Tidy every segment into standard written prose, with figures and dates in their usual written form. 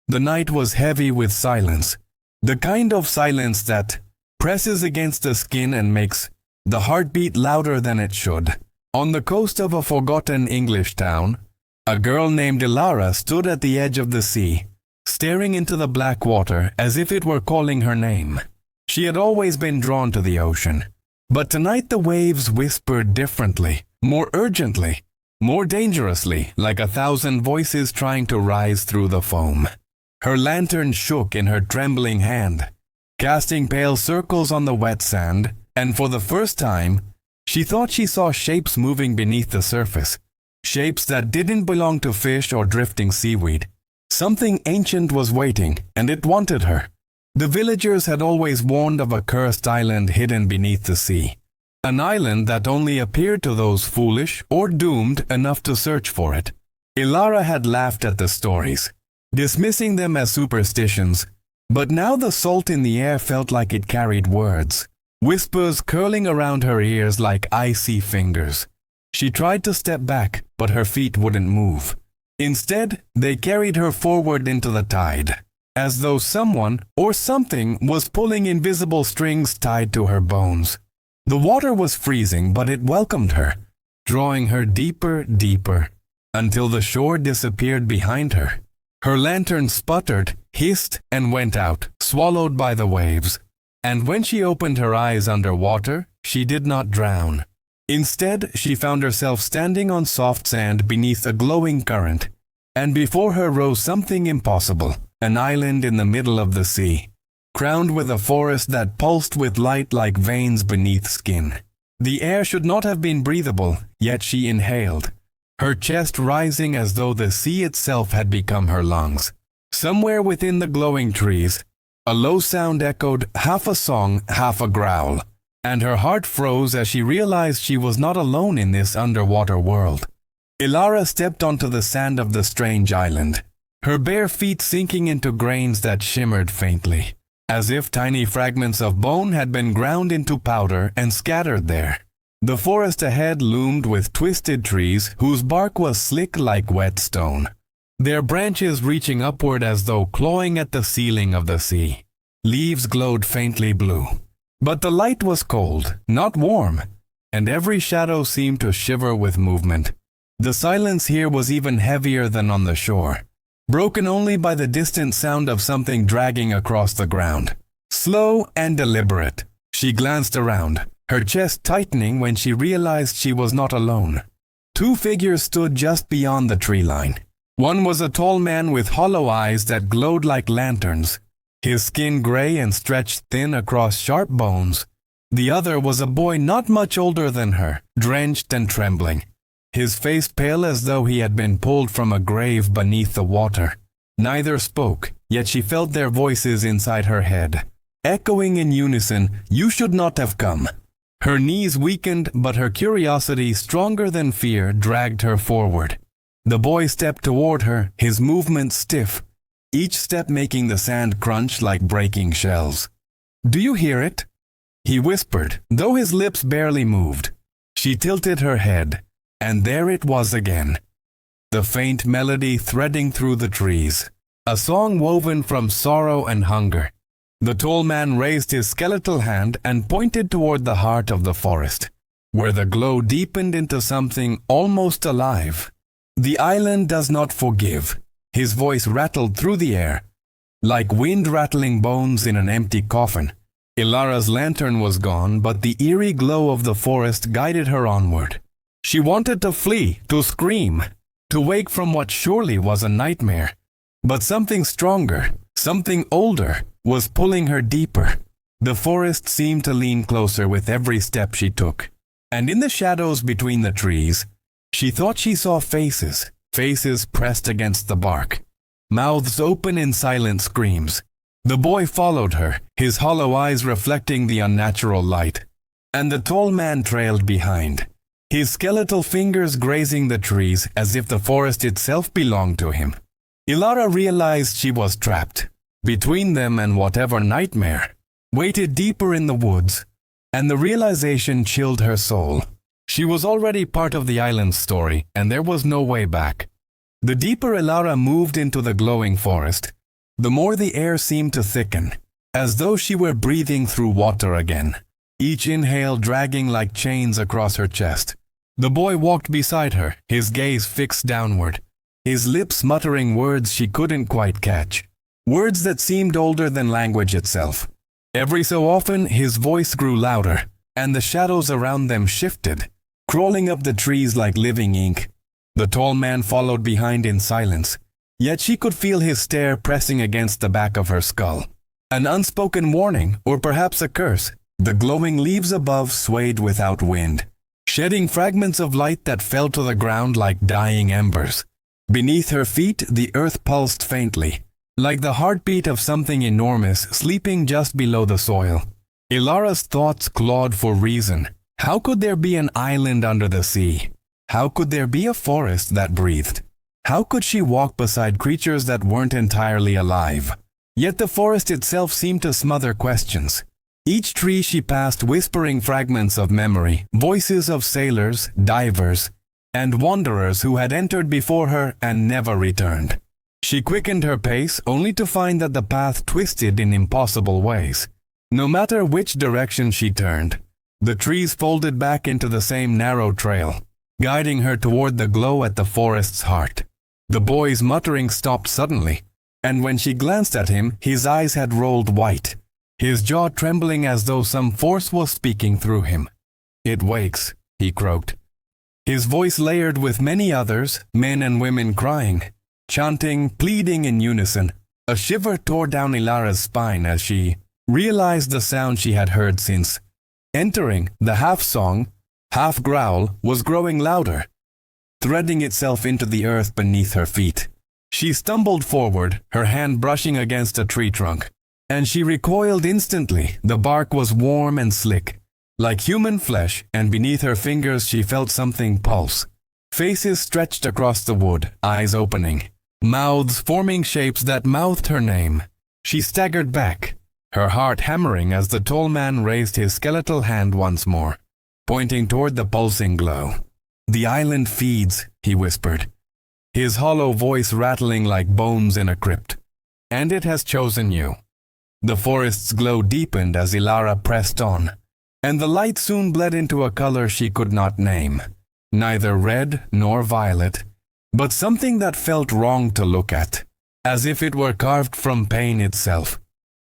The night was heavy with silence, the kind of silence that presses against the skin and makes the heart beat louder than it should. On the coast of a forgotten English town, a girl named Ilara stood at the edge of the sea, staring into the black water as if it were calling her name. She had always been drawn to the ocean, but tonight the waves whispered differently, more urgently, more dangerously, like 1,000 voices trying to rise through the foam. Her lantern shook in her trembling hand, casting pale circles on the wet sand, and for the first time, she thought she saw shapes moving beneath the surface, shapes that didn't belong to fish or drifting seaweed. Something ancient was waiting, and it wanted her. The villagers had always warned of a cursed island hidden beneath the sea, an island that only appeared to those foolish or doomed enough to search for it. Ilara had laughed at the stories, dismissing them as superstitions, but now the salt in the air felt like it carried words, whispers curling around her ears like icy fingers. She tried to step back, but her feet wouldn't move. Instead, they carried her forward into the tide, as though someone or something was pulling invisible strings tied to her bones. The water was freezing, but it welcomed her, drawing her deeper, deeper, until the shore disappeared behind her. Her lantern sputtered, hissed, and went out, swallowed by the waves. And when she opened her eyes underwater, she did not drown. Instead, she found herself standing on soft sand beneath a glowing current, and before her rose something impossible, an island in the middle of the sea, crowned with a forest that pulsed with light like veins beneath skin. The air should not have been breathable, yet she inhaled, her chest rising as though the sea itself had become her lungs. Somewhere within the glowing trees, a low sound echoed, half a song, half a growl, and her heart froze as she realized she was not alone in this underwater world. Ilara stepped onto the sand of the strange island, her bare feet sinking into grains that shimmered faintly, as if tiny fragments of bone had been ground into powder and scattered there. The forest ahead loomed with twisted trees whose bark was slick like wet stone, their branches reaching upward as though clawing at the ceiling of the sea. Leaves glowed faintly blue, but the light was cold, not warm, and every shadow seemed to shiver with movement. The silence here was even heavier than on the shore, broken only by the distant sound of something dragging across the ground. Slow and deliberate, she glanced around, her chest tightening when she realized she was not alone. Two figures stood just beyond the tree line. One was a tall man with hollow eyes that glowed like lanterns, his skin gray and stretched thin across sharp bones. The other was a boy not much older than her, drenched and trembling, his face pale as though he had been pulled from a grave beneath the water. Neither spoke, yet she felt their voices inside her head, echoing in unison, "You should not have come." Her knees weakened, but her curiosity, stronger than fear, dragged her forward. The boy stepped toward her, his movements stiff, each step making the sand crunch like breaking shells. "Do you hear it?" he whispered, though his lips barely moved. She tilted her head, and there it was again, the faint melody threading through the trees, a song woven from sorrow and hunger. The tall man raised his skeletal hand and pointed toward the heart of the forest, where the glow deepened into something almost alive. "The island does not forgive." His voice rattled through the air, like wind rattling bones in an empty coffin. Ilara's lantern was gone, but the eerie glow of the forest guided her onward. She wanted to flee, to scream, to wake from what surely was a nightmare. But something stronger, something older, was pulling her deeper. The forest seemed to lean closer with every step she took, and in the shadows between the trees, she thought she saw faces, faces pressed against the bark, mouths open in silent screams. The boy followed her, his hollow eyes reflecting the unnatural light, and the tall man trailed behind, his skeletal fingers grazing the trees as if the forest itself belonged to him. Ilara realized she was trapped between them and whatever nightmare waited deeper in the woods, and the realization chilled her soul. She was already part of the island's story, and there was no way back. The deeper Ilara moved into the glowing forest, the more the air seemed to thicken, as though she were breathing through water again, each inhale dragging like chains across her chest. The boy walked beside her, his gaze fixed downward, his lips muttering words she couldn't quite catch, words that seemed older than language itself. Every so often his voice grew louder, and the shadows around them shifted, crawling up the trees like living ink. The tall man followed behind in silence, yet she could feel his stare pressing against the back of her skull. An unspoken warning, or perhaps a curse. The glowing leaves above swayed without wind, shedding fragments of light that fell to the ground like dying embers. Beneath her feet, the earth pulsed faintly, like the heartbeat of something enormous sleeping just below the soil. Ilara's thoughts clawed for reason. How could there be an island under the sea? How could there be a forest that breathed? How could she walk beside creatures that weren't entirely alive? Yet the forest itself seemed to smother questions. Each tree she passed whispering fragments of memory, voices of sailors, divers, and wanderers who had entered before her and never returned. She quickened her pace only to find that the path twisted in impossible ways. No matter which direction she turned, the trees folded back into the same narrow trail, guiding her toward the glow at the forest's heart. The boy's muttering stopped suddenly, and when she glanced at him, his eyes had rolled white, his jaw trembling as though some force was speaking through him. "It wakes," he croaked, his voice layered with many others, men and women crying, chanting, pleading in unison. A shiver tore down Ilara's spine as she realized the sound she had heard since entering. The half-song, half-growl was growing louder, threading itself into the earth beneath her feet. She stumbled forward, her hand brushing against a tree trunk, and she recoiled instantly. The bark was warm and slick, like human flesh, and beneath her fingers she felt something pulse. Faces stretched across the wood, eyes opening, mouths forming shapes that mouthed her name. She staggered back, her heart hammering as the tall man raised his skeletal hand once more, pointing toward the pulsing glow. "The island feeds," he whispered, his hollow voice rattling like bones in a crypt. "And it has chosen you." The forest's glow deepened as Ilara pressed on, and the light soon bled into a color she could not name, neither red nor violet, but something that felt wrong to look at, as if it were carved from pain itself.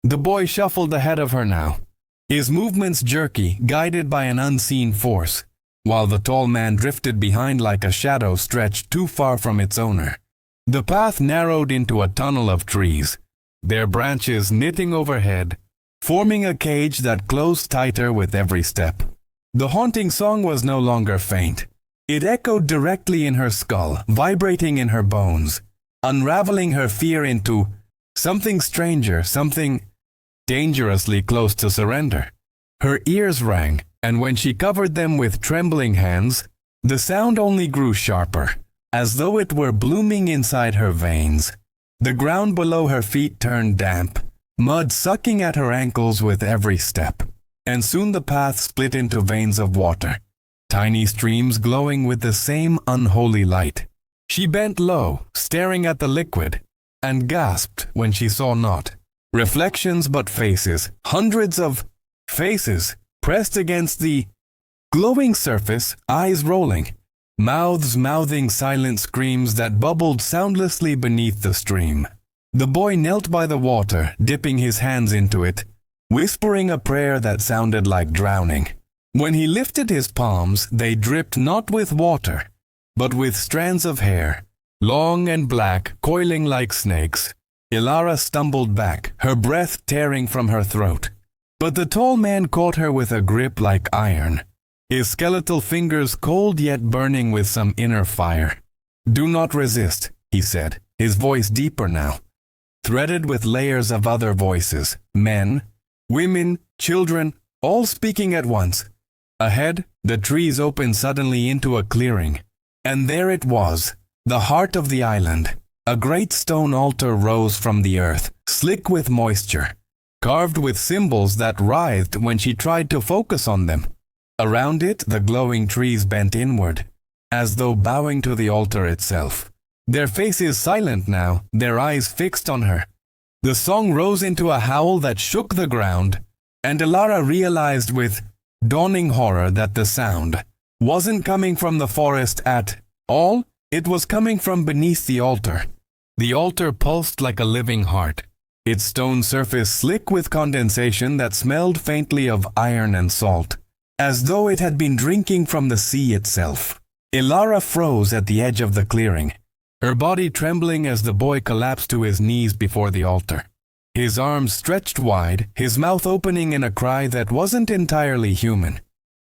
The boy shuffled ahead of her now, his movements jerky, guided by an unseen force, while the tall man drifted behind like a shadow stretched too far from its owner. The path narrowed into a tunnel of trees, their branches knitting overhead, forming a cage that closed tighter with every step. The haunting song was no longer faint. It echoed directly in her skull, vibrating in her bones, unraveling her fear into something stranger, something dangerously close to surrender. Her ears rang, and when she covered them with trembling hands, the sound only grew sharper, as though it were blooming inside her veins. The ground below her feet turned damp, mud sucking at her ankles with every step, and soon the path split into veins of water, tiny streams glowing with the same unholy light. She bent low, staring at the liquid, and gasped when she saw not reflections but faces, hundreds of faces pressed against the glowing surface, eyes rolling, mouths mouthing silent screams that bubbled soundlessly beneath the stream. The boy knelt by the water, dipping his hands into it, whispering a prayer that sounded like drowning. When he lifted his palms, they dripped not with water, but with strands of hair, long and black, coiling like snakes. Ilara stumbled back, her breath tearing from her throat. But the tall man caught her with a grip like iron, his skeletal fingers cold yet burning with some inner fire. "Do not resist," he said, his voice deeper now, threaded with layers of other voices, men, women, children, all speaking at once. Ahead, the trees opened suddenly into a clearing, and there it was, the heart of the island. A great stone altar rose from the earth, slick with moisture, carved with symbols that writhed when she tried to focus on them. Around it, the glowing trees bent inward, as though bowing to the altar itself. Their faces silent now, their eyes fixed on her. The song rose into a howl that shook the ground, and Elara realized with dawning horror that the sound wasn't coming from the forest at all, it was coming from beneath the altar. The altar pulsed like a living heart, its stone surface slick with condensation that smelled faintly of iron and salt, as though it had been drinking from the sea itself. Elara froze at the edge of the clearing, her body trembling as the boy collapsed to his knees before the altar. His arms stretched wide, his mouth opening in a cry that wasn't entirely human.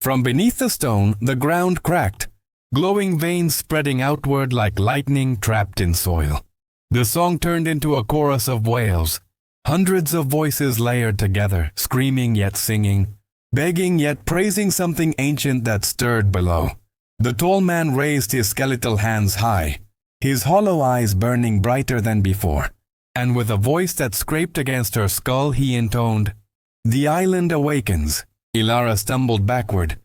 From beneath the stone, the ground cracked, glowing veins spreading outward like lightning trapped in soil. The song turned into a chorus of wails, hundreds of voices layered together, screaming yet singing, begging yet praising something ancient that stirred below. The tall man raised his skeletal hands high, his hollow eyes burning brighter than before, and with a voice that scraped against her skull he intoned, "The island awakens." Elara stumbled backward,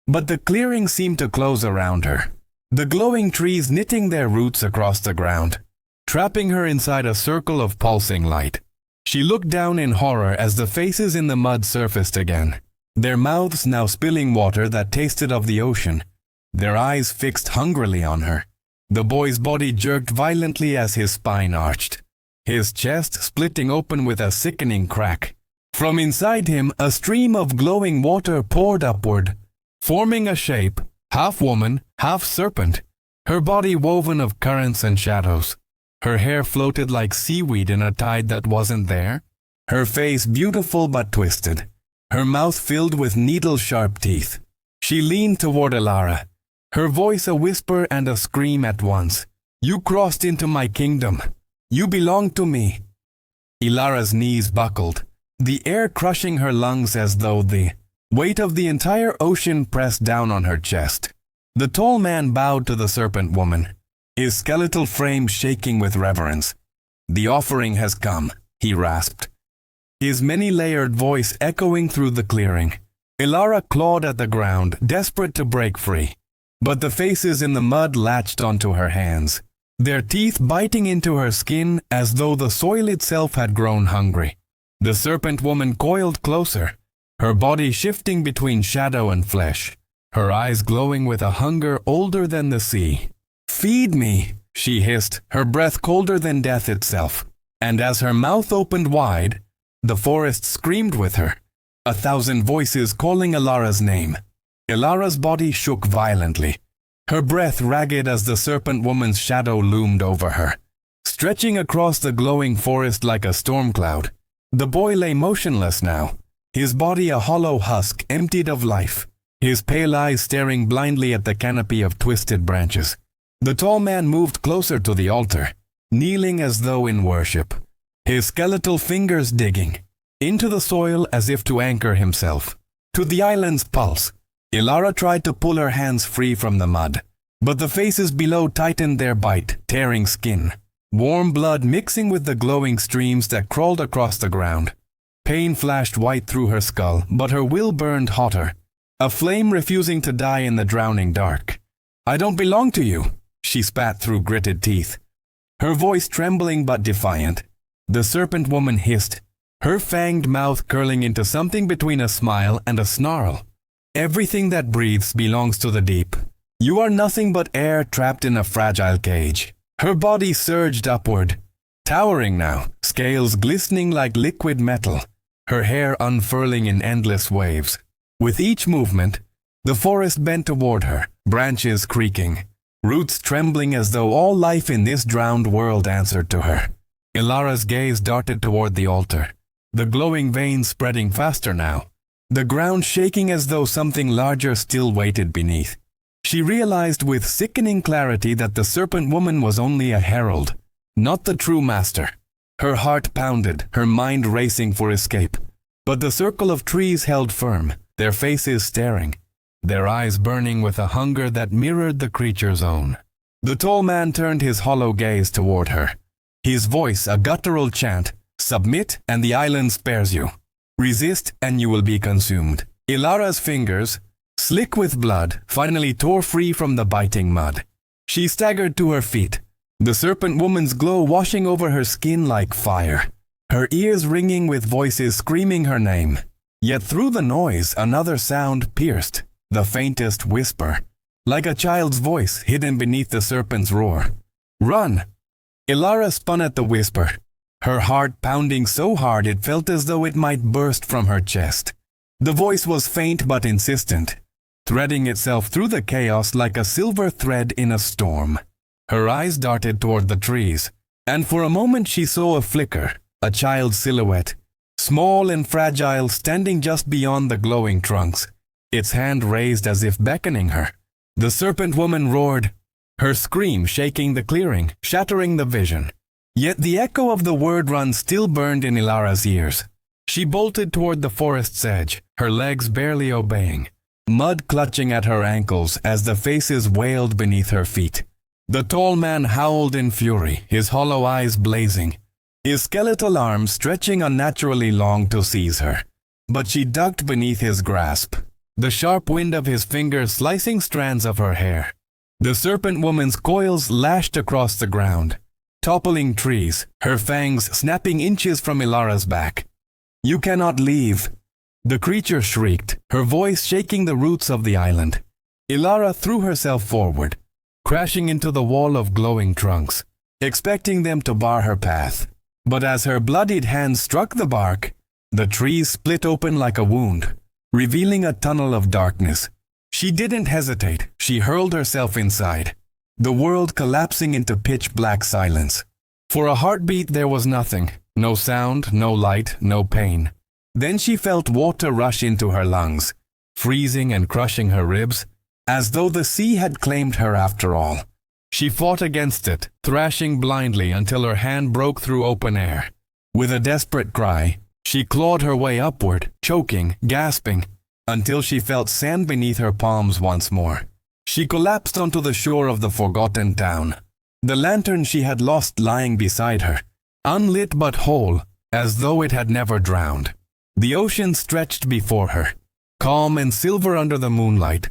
but the clearing seemed to close around her, the glowing trees knitting their roots across the ground, trapping her inside a circle of pulsing light. She looked down in horror as the faces in the mud surfaced again, their mouths now spilling water that tasted of the ocean, their eyes fixed hungrily on her. The boy's body jerked violently as his spine arched, his chest splitting open with a sickening crack. From inside him, a stream of glowing water poured upward, forming a shape, half woman, half serpent, her body woven of currents and shadows. Her hair floated like seaweed in a tide that wasn't there, her face beautiful but twisted, her mouth filled with needle-sharp teeth. She leaned toward Elara, her voice a whisper and a scream at once. "You crossed into my kingdom. You belong to me." Elara's knees buckled, the air crushing her lungs as though the weight of the entire ocean pressed down on her chest. The tall man bowed to the serpent woman, his skeletal frame shaking with reverence. "The offering has come," he rasped, his many-layered voice echoing through the clearing. Elara clawed at the ground, desperate to break free, but the faces in the mud latched onto her hands, their teeth biting into her skin as though the soil itself had grown hungry. The serpent woman coiled closer, her body shifting between shadow and flesh, her eyes glowing with a hunger older than the sea. "Feed me," she hissed, her breath colder than death itself. And as her mouth opened wide, the forest screamed with her, 1,000 voices calling Elara's name. Elara's body shook violently, her breath ragged as the serpent woman's shadow loomed over her, stretching across the glowing forest like a storm cloud. The boy lay motionless now, his body a hollow husk emptied of life, his pale eyes staring blindly at the canopy of twisted branches. The tall man moved closer to the altar, kneeling as though in worship, his skeletal fingers digging into the soil as if to anchor himself to the island's pulse. Elara tried to pull her hands free from the mud, but the faces below tightened their bite, tearing skin, warm blood mixing with the glowing streams that crawled across the ground. Pain flashed white through her skull, but her will burned hotter, a flame refusing to die in the drowning dark. "I don't belong to you," she spat through gritted teeth, her voice trembling but defiant. The serpent woman hissed, her fanged mouth curling into something between a smile and a snarl. "Everything that breathes belongs to the deep. You are nothing but air trapped in a fragile cage." Her body surged upward, towering now, scales glistening like liquid metal, her hair unfurling in endless waves. With each movement, the forest bent toward her, branches creaking, roots trembling as though all life in this drowned world answered to her. Elara's gaze darted toward the altar, the glowing veins spreading faster now, the ground shaking as though something larger still waited beneath. She realized with sickening clarity that the serpent woman was only a herald, not the true master. Her heart pounded, her mind racing for escape. But the circle of trees held firm, their faces staring, their eyes burning with a hunger that mirrored the creature's own. The tall man turned his hollow gaze toward her, his voice a guttural chant, "Submit and the island spares you. Resist and you will be consumed." Elara's fingers, slick with blood, finally tore free from the biting mud. She staggered to her feet, the serpent woman's glow washing over her skin like fire. her ears ringing with voices screaming her name. Yet through the noise another sound pierced, the faintest whisper, like a child's voice hidden beneath the serpent's roar. "Run!" Ilara spun at the whisper, her heart pounding so hard it felt as though it might burst from her chest. The voice was faint but insistent, threading itself through the chaos like a silver thread in a storm. Her eyes darted toward the trees, and for a moment she saw a flicker, a child's silhouette, small and fragile, standing just beyond the glowing trunks, its hand raised as if beckoning her. The serpent woman roared, her scream shaking the clearing, shattering the vision. Yet the echo of the word run still burned in Ilara's ears. She bolted toward the forest's edge, her legs barely obeying, mud clutching at her ankles as the faces wailed beneath her feet. The tall man howled in fury, his hollow eyes blazing, his skeletal arms stretching unnaturally long to seize her. But she ducked beneath his grasp, the sharp wind of his fingers slicing strands of her hair. The serpent woman's coils lashed across the ground, toppling trees, her fangs snapping inches from Ilara's back. "You cannot leave!" The creature shrieked, her voice shaking the roots of the island. Ilara threw herself forward, crashing into the wall of glowing trunks, expecting them to bar her path. But as her bloodied hands struck the bark, the trees split open like a wound, revealing a tunnel of darkness. She didn't hesitate, she hurled herself inside, the world collapsing into pitch-black silence. For a heartbeat there was nothing, no sound, no light, no pain. Then she felt water rush into her lungs, freezing and crushing her ribs, as though the sea had claimed her after all. She fought against it, thrashing blindly until her hand broke through open air. With a desperate cry, she clawed her way upward, choking, gasping, until she felt sand beneath her palms once more. She collapsed onto the shore of the forgotten town, the lantern she had lost lying beside her, unlit but whole, as though it had never drowned. The ocean stretched before her, calm and silver under the moonlight.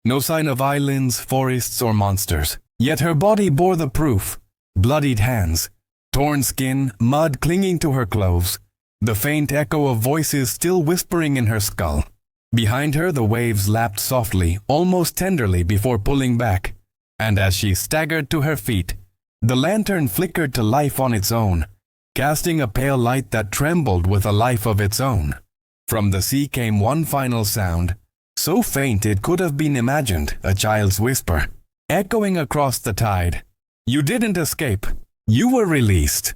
No sign of islands, forests, or monsters. Yet her body bore the proof. Bloodied hands, torn skin, mud clinging to her clothes, the faint echo of voices still whispering in her skull. Behind her the waves lapped softly, almost tenderly before pulling back, and as she staggered to her feet, the lantern flickered to life on its own, casting a pale light that trembled with a life of its own. From the sea came one final sound, so faint it could have been imagined, a child's whisper, echoing across the tide. "You didn't escape. You were released."